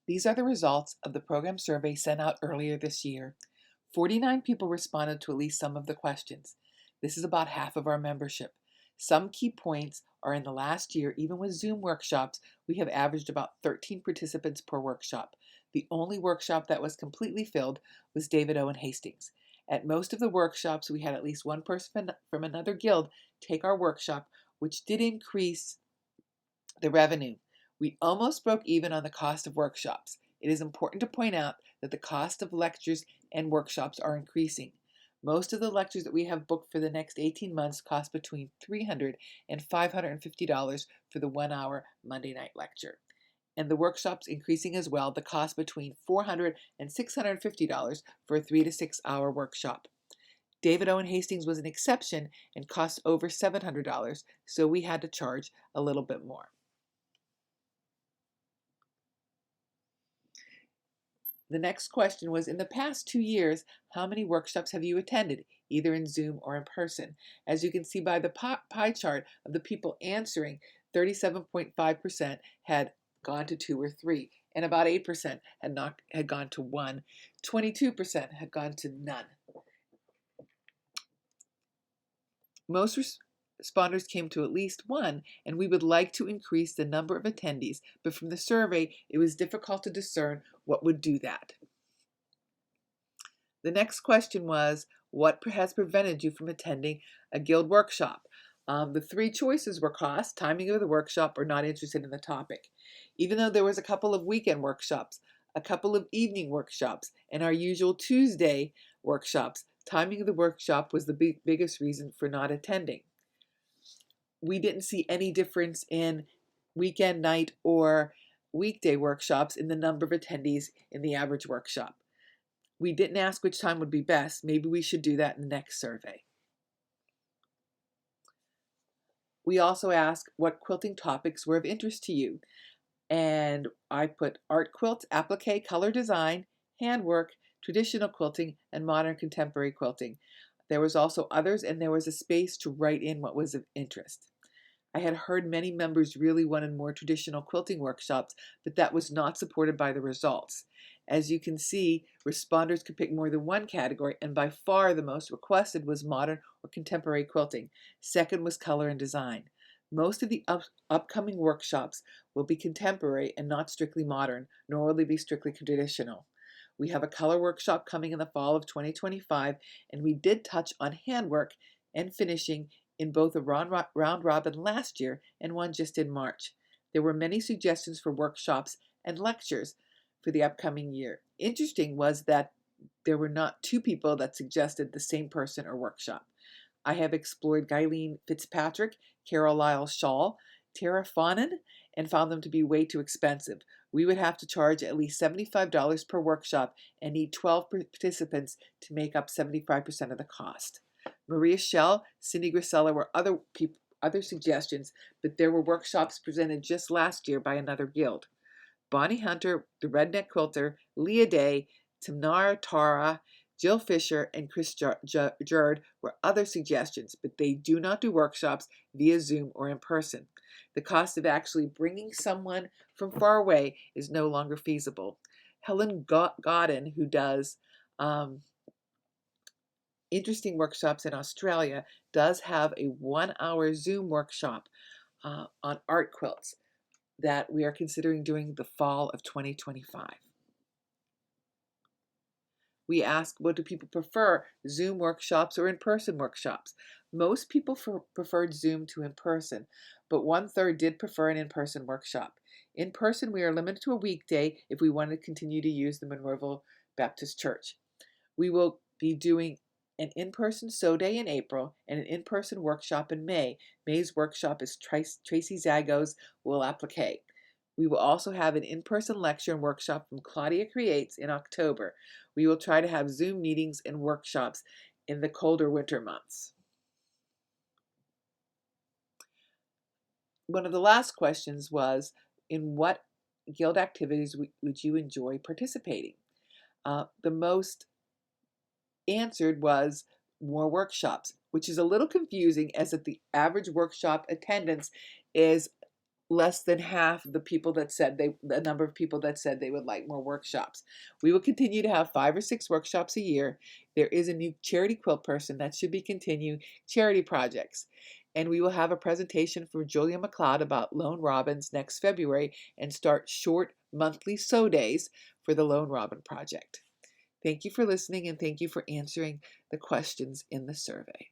These are the results of the program survey sent out earlier this year. 49 people responded to at least some of the questions. This is about half of our membership. Some key points are in the last year, even with Zoom workshops, we have averaged about 13 participants per workshop. The only workshop that was completely filled was David Owen Hastings. At most of the workshops, we had at least one person from another guild take our workshop, which did increase the revenue. We almost broke even on the cost of workshops. It is important to point out that the cost of lectures and workshops are increasing. Most of the lectures that we have booked for the next 18 months cost between $300 and $550 for the 1-hour Monday night lecture. And the workshops increasing as well, the cost between $400 and $650 for a 3 to 6 hour workshop. David Owen Hastings was an exception and cost over $700, so we had to charge a little bit more. The next question was, in the past 2 years, how many workshops have you attended, either in Zoom or in person? As you can see by the pie chart of the people answering, 37.5% had gone to 2 or 3, and about 8% had gone to 1. 22% had gone to none. Most responders came to at least 1, and we would like to increase the number of attendees, but from the survey, it was difficult to discern what would do that. The next question was, what has prevented you from attending a guild workshop? The 3 choices were cost, timing of the workshop, or not interested in the topic. Even though there was a couple of weekend workshops, a couple of evening workshops, and our usual Tuesday workshops, timing of the workshop was the biggest reason for not attending. We didn't see any difference in weekend night or weekday workshops in the number of attendees in the average workshop. We didn't ask which time would be best. Maybe we should do that in the next survey. We also asked what quilting topics were of interest to you. And I put art quilts, applique, color design, handwork, traditional quilting, and modern contemporary quilting. There was also others, and there was a space to write in what was of interest. I had heard many members really wanted more traditional quilting workshops, but that was not supported by the results. As you can see, responders could pick more than one category, and by far the most requested was modern or contemporary quilting. Second was color and design. Most of the upcoming workshops will be contemporary and not strictly modern, nor will they be strictly traditional. We have a color workshop coming in the fall of 2025, and we did touch on handwork and finishing in both a round robin last year and one just in March. There were many suggestions for workshops and lectures for the upcoming year. Interesting was that there were not 2 people that suggested the same person or workshop. I have explored Guyleen Fitzpatrick, Carol Lyle Shaw, Tara Fonan, and found them to be way too expensive. We would have to charge at least $75 per workshop and need 12 participants to make up 75% of the cost. Maria Schell, Cindy Grisella were other suggestions, but there were workshops presented just last year by another guild. Bonnie Hunter, the Redneck Quilter, Leah Day, Tamara Tara, Jill Fisher, and Chris Jerd were other suggestions, but they do not do workshops via Zoom or in person. The cost of actually bringing someone from far away is no longer feasible. Helen Godden, who does interesting workshops in Australia, does have a 1-hour Zoom workshop on art quilts that we are considering doing the fall of 2025. We asked, what do people prefer, Zoom workshops or in-person workshops? Most people preferred Zoom to in-person, but 1/3 did prefer an in-person workshop. In person, we are limited to a weekday if we want to continue to use the Monroeville Baptist Church. We will be doing an in-person sew day in April and an in-person workshop in May. May's workshop is Tracy Zago's Wool Applique. We will also have an in-person lecture and workshop from Claudia Creates in October. We will try to have Zoom meetings and workshops in the colder winter months. One of the last questions was, in what guild activities would you enjoy participating? The most answered was more workshops, which is a little confusing as that the average workshop attendance is less than half of the people that said the number of people that said they would like more workshops. We will continue to have 5 or 6 workshops a year. There is a new charity quilt person that should be continuing charity projects. And we will have a presentation from Julia McLeod about Lone Robins next February and start short monthly sew days for the Lone Robin Project. Thank you for listening and thank you for answering the questions in the survey.